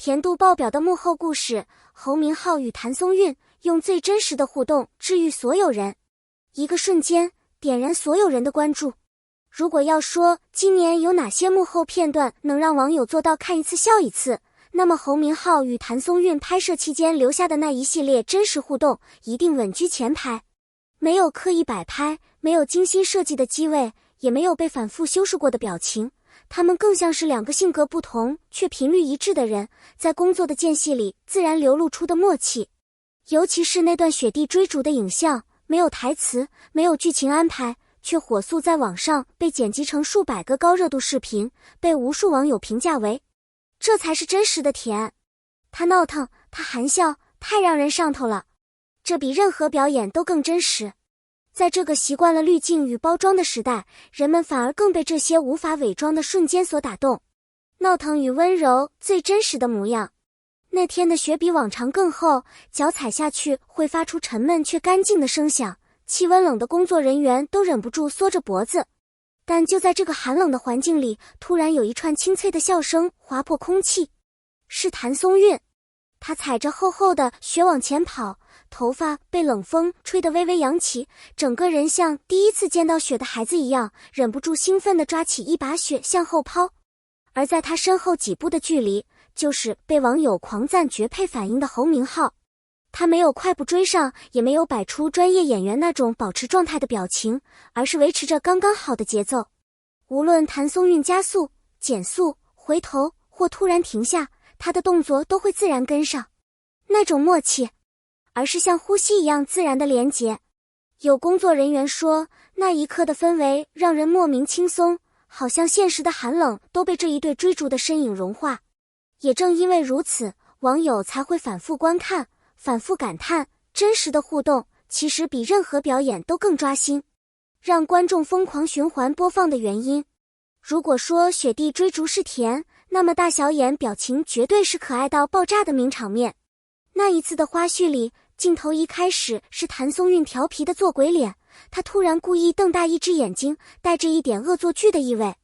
甜度爆表的幕后故事，侯明昊与谭松韵用最真实的互动治愈所有人，一个瞬间点燃所有人的关注。如果要说今年有哪些幕后片段能让网友做到看一次笑一次，那么侯明昊与谭松韵拍摄期间留下的那一系列真实互动一定稳居前排。没有刻意摆拍，没有精心设计的机位，也没有被反复修饰过的表情，他们更像是两个性格不同却频率一致的人，在工作的间隙里自然流露出的默契。尤其是那段雪地追逐的影像，没有台词，没有剧情安排，却火速在网上被剪辑成数百个高热度视频，被无数网友评价为这才是真实的甜。他闹腾，他含笑，太让人上头了，这比任何表演都更真实。在这个习惯了滤镜与包装的时代，人们反而更被这些无法伪装的瞬间所打动。闹腾与温柔，最真实的模样。那天的雪比往常更厚，脚踩下去会发出沉闷却干净的声响，气温冷的工作人员都忍不住缩着脖子。但就在这个寒冷的环境里，突然有一串清脆的笑声划破空气。是谭松韵，她踩着厚厚的雪往前跑，头发被冷风吹得微微扬起，整个人像第一次见到雪的孩子一样，忍不住兴奋地抓起一把雪向后抛。而在他身后几步的距离，就是被网友狂赞绝配反应的侯明昊。他没有快步追上，也没有摆出专业演员那种保持状态的表情，而是维持着刚刚好的节奏。无论谭松韵加速、减速、回头或突然停下，他的动作都会自然跟上。那种默契，而是像呼吸一样自然的连结。有工作人员说，那一刻的氛围让人莫名轻松，好像现实的寒冷都被这一对追逐的身影融化。也正因为如此，网友才会反复观看，反复感叹，真实的互动其实比任何表演都更抓心，让观众疯狂循环播放的原因。如果说雪地追逐是甜，那么大小眼表情绝对是可爱到爆炸的名场面。那一次的花絮里，镜头一开始是谭松韵调皮的做鬼脸，她突然故意瞪大一只眼睛，带着一点恶作剧的意味。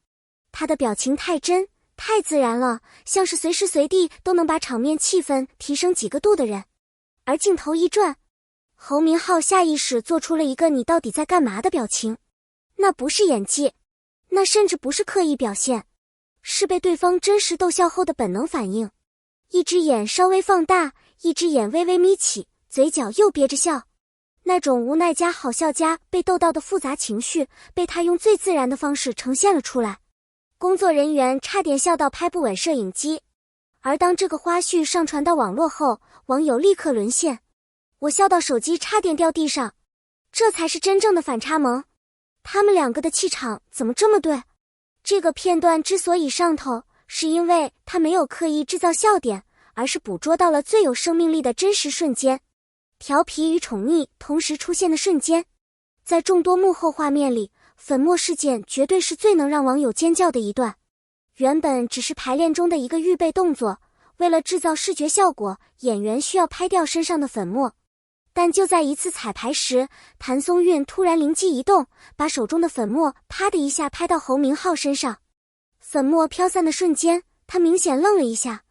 她的表情太真，太自然了，像是随时随地都能把场面气氛提升几个度的人。而镜头一转，侯明昊下意识做出了一个你到底在干嘛的表情。那不是演技，那甚至不是刻意表现，是被对方真实逗笑后的本能反应。一只眼稍微放大，一只眼微微眯起，嘴角又憋着笑。那种无奈加好笑加被逗到的复杂情绪，被他用最自然的方式呈现了出来。工作人员差点笑到拍不稳摄影机。而当这个花絮上传到网络后，网友立刻沦陷。我笑到手机差点掉地上。这才是真正的反差萌。他们两个的气场怎么这么对？这个片段之所以上头，是因为他没有刻意制造笑点，而是捕捉到了最有生命力的真实瞬间。调皮与宠溺同时出现的瞬间。在众多幕后画面里，粉末事件绝对是最能让网友尖叫的一段。原本只是排练中的一个预备动作，为了制造视觉效果，演员需要拍掉身上的粉末。但就在一次彩排时，谭松韵突然灵机一动，把手中的粉末啪的一下拍到侯明昊身上。粉末飘散的瞬间，他明显愣了一下，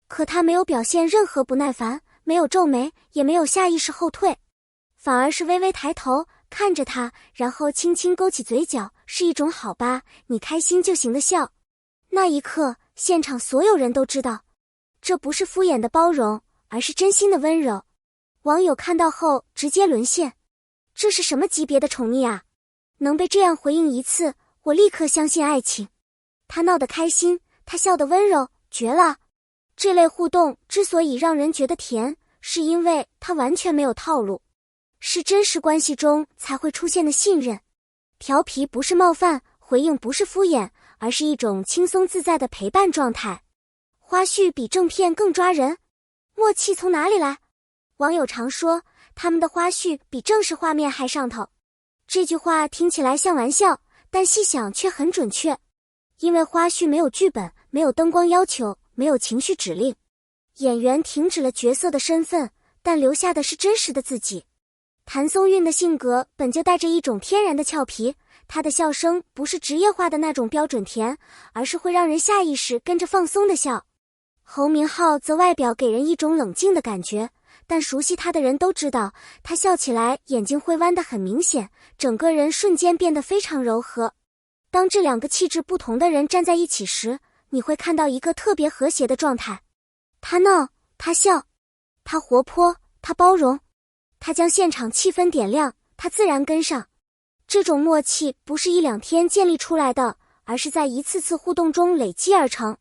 可他没有表现任何不耐烦，没有皱眉，也没有下意识后退，反而是微微抬头看着他，然后轻轻勾起嘴角，是一种好吧，你开心就行的笑。那一刻，现场所有人都知道，这不是敷衍的包容，而是真心的温柔。网友看到后直接沦陷，这是什么级别的宠溺啊？能被这样回应一次，我立刻相信爱情。他闹得开心，他笑得温柔，绝了。这类互动之所以让人觉得甜，是因为他完全没有套路，是真实关系中才会出现的信任。调皮不是冒犯，回应不是敷衍，而是一种轻松自在的陪伴状态。花絮比正片更抓人，默契从哪里来？网友常说，他们的花絮比正式画面还上头。这句话听起来像玩笑，但细想却很准确。因为花絮没有剧本，没有灯光要求，没有情绪指令，演员停止了角色的身份，但留下的是真实的自己。谭松韵的性格本就带着一种天然的俏皮，她的笑声不是职业化的那种标准甜，而是会让人下意识跟着放松的笑。侯明昊则外表给人一种冷静的感觉，但熟悉他的人都知道，他笑起来眼睛会弯得很明显，整个人瞬间变得非常柔和。当这两个气质不同的人站在一起时，你会看到一个特别和谐的状态。他闹，他笑，他活泼，他包容，他将现场气氛点亮，他自然跟上。这种默契不是一两天建立出来的，而是在一次次互动中累积而成。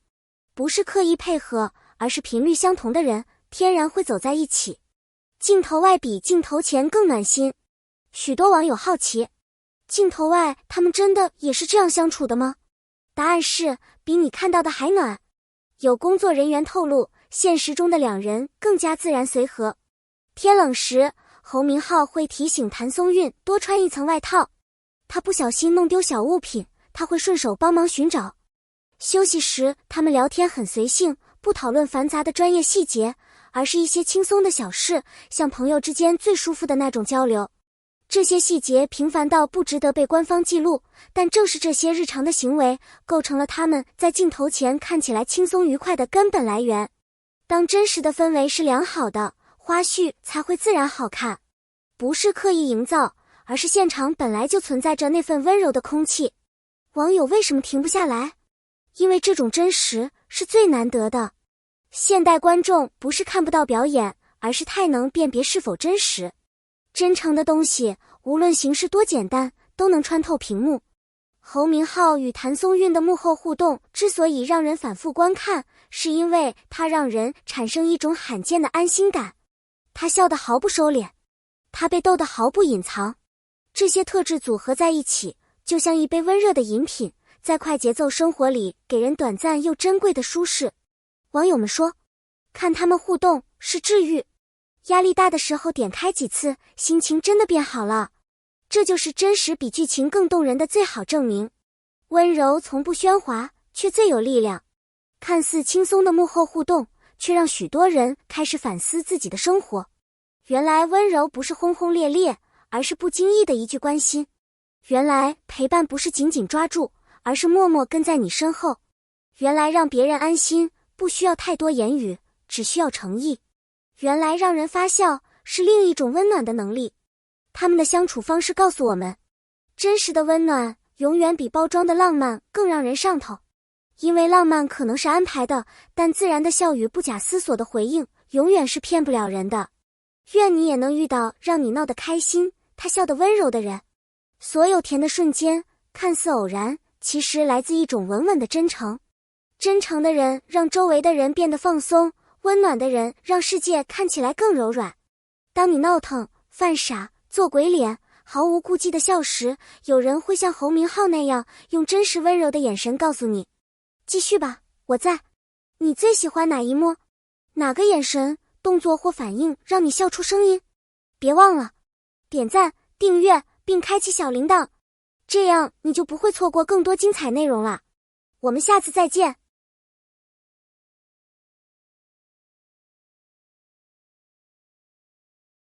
不是刻意配合，而是频率相同的人天然会走在一起。镜头外比镜头前更暖心。许多网友好奇，镜头外他们真的也是这样相处的吗？答案是比你看到的还暖。有工作人员透露，现实中的两人更加自然随和。天冷时，侯明昊会提醒谭松韵多穿一层外套。他不小心弄丢小物品，他会顺手帮忙寻找。休息时，他们聊天很随性，不讨论繁杂的专业细节，而是一些轻松的小事，像朋友之间最舒服的那种交流。这些细节平凡到不值得被官方记录，但正是这些日常的行为，构成了他们在镜头前看起来轻松愉快的根本来源。当真实的氛围是良好的，花絮才会自然好看。不是刻意营造，而是现场本来就存在着那份温柔的空气。网友为什么停不下来？因为这种真实是最难得的。现代观众不是看不到表演，而是太能辨别是否真实。真诚的东西，无论形式多简单，都能穿透屏幕。侯明昊与谭松韵的幕后互动之所以让人反复观看，是因为它让人产生一种罕见的安心感。他笑得毫不收敛，他被逗得毫不隐藏。这些特质组合在一起，就像一杯温热的饮品，在快节奏生活里给人短暂又珍贵的舒适。网友们说，看他们互动是治愈，压力大的时候点开几次，心情真的变好了。这就是真实比剧情更动人的最好证明。温柔从不喧哗，却最有力量。看似轻松的幕后互动，却让许多人开始反思自己的生活。原来温柔不是轰轰烈烈，而是不经意的一句关心。原来陪伴不是紧紧抓住，而是默默跟在你身后。原来让别人安心不需要太多言语，只需要诚意。原来让人发笑是另一种温暖的能力。他们的相处方式告诉我们，真实的温暖永远比包装的浪漫更让人上头。因为浪漫可能是安排的，但自然的笑语不假思索的回应永远是骗不了人的。愿你也能遇到让你闹得开心，他笑得温柔的人。所有甜的瞬间看似偶然，其实来自一种稳稳的真诚。真诚的人让周围的人变得放松，温暖的人让世界看起来更柔软。当你闹腾、犯傻、做鬼脸，毫无顾忌的笑时，有人会像侯明昊那样，用真实温柔的眼神告诉你，继续吧，我在。你最喜欢哪一幕？哪个眼神、动作或反应让你笑出声音？别忘了点赞、订阅并开启小铃铛，这样你就不会错过更多精彩内容了。我们下次再见。